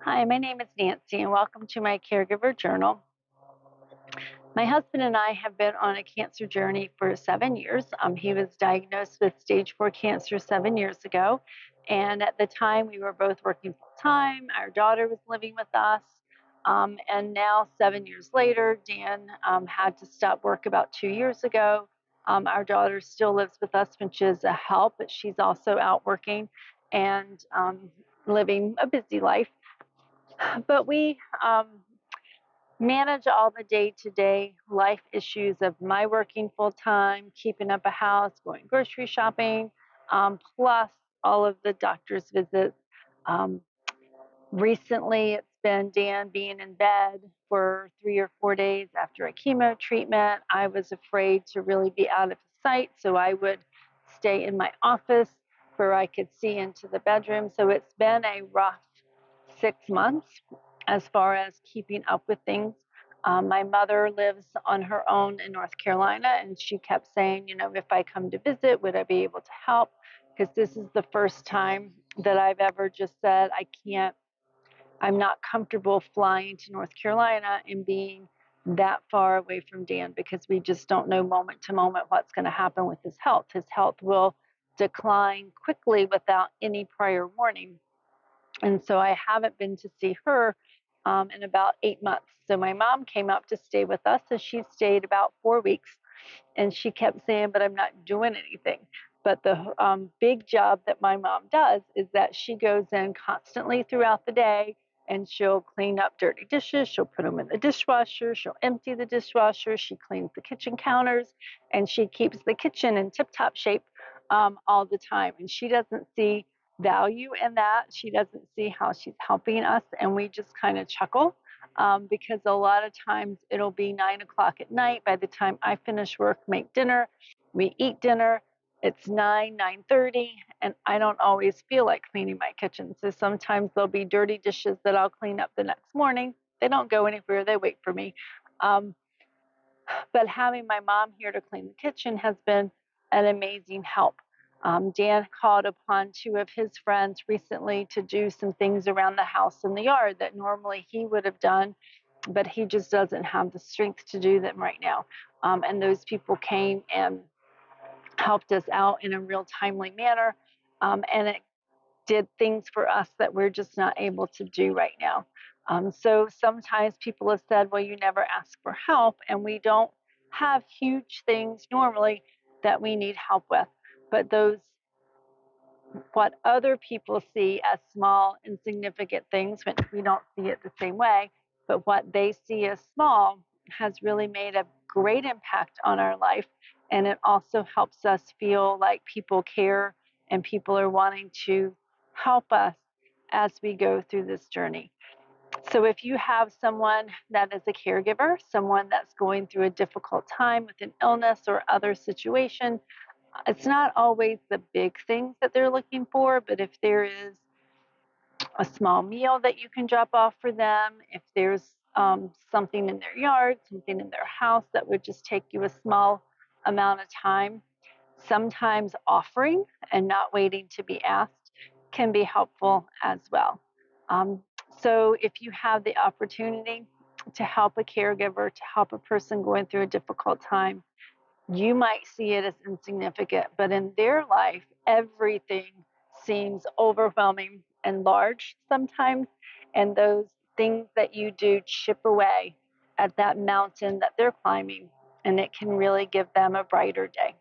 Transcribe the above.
Hi, my name is Nancy, and welcome to my Caregiver Journal. My husband and I have been on a cancer journey for 7 years. He was diagnosed with stage 4 cancer 7 years ago. And at the time, we were both working full time. Our daughter was living with us. And now, 7 years later, Dan had to stop work about 2 years ago. Our daughter still lives with us, which is a help, but she's also out working and living a busy life. But we manage all the day-to-day life issues of my working full-time, keeping up a house, going grocery shopping, plus all of the doctor's visits. Um, Recently, it's been Dan being in bed for 3 or 4 days after a chemo treatment. I was afraid to really be out of his sight, so I would stay in my office where I could see into the bedroom. So it's been a rough 6 months as far as keeping up with things. My mother lives on her own in North Carolina, and she kept saying, if I come to visit, would I be able to help? Because this is the first time that I've ever just said, I'm not comfortable flying to North Carolina and being that far away from Dan because we just don't know moment to moment what's going to happen with his health. His health will decline quickly without any prior warning. And so I haven't been to see her in about 8 months. So my mom came up to stay with us, and she stayed about 4 weeks. And she kept saying, but I'm not doing anything. But the big job that my mom does is that she goes in constantly throughout the day and she'll clean up dirty dishes. She'll put them in the dishwasher. She'll empty the dishwasher. She cleans the kitchen counters, and she keeps the kitchen in tip top shape all the time. And she doesn't see value in that. She doesn't see how she's helping us. And we just kind of chuckle because a lot of times it'll be 9 o'clock at night. By the time I finish work, make dinner, we eat dinner. It's 9:30, and I don't always feel like cleaning my kitchen. So sometimes there'll be dirty dishes that I'll clean up the next morning. They don't go anywhere, they wait for me. Um, but having my mom here to clean the kitchen has been an amazing help. Dan called upon two of his friends recently to do some things around the house and the yard that normally he would have done, but he just doesn't have the strength to do them right now. And those people came and helped us out in a real timely manner. And it did things for us that we're just not able to do right now. So sometimes people have said, well, you never ask for help, and we don't have huge things normally that we need help with. But those, what other people see as small, insignificant things, when we don't see it the same way, but what they see as small has really made a great impact on our life. And it also helps us feel like people care and people are wanting to help us as we go through this journey. So if you have someone that is a caregiver, someone that's going through a difficult time with an illness or other situation, it's not always the big things that they're looking for, but if there is a small meal that you can drop off for them, if there's something in their yard, something in their house that would just take you a small amount of time, sometimes offering and not waiting to be asked can be helpful as well. Um, so if you have the opportunity to help a caregiver, to help a person going through a difficult time, you might see it as insignificant, but in their life, everything seems overwhelming and large sometimes. And those things that you do chip away at that mountain that they're climbing, and it can really give them a brighter day.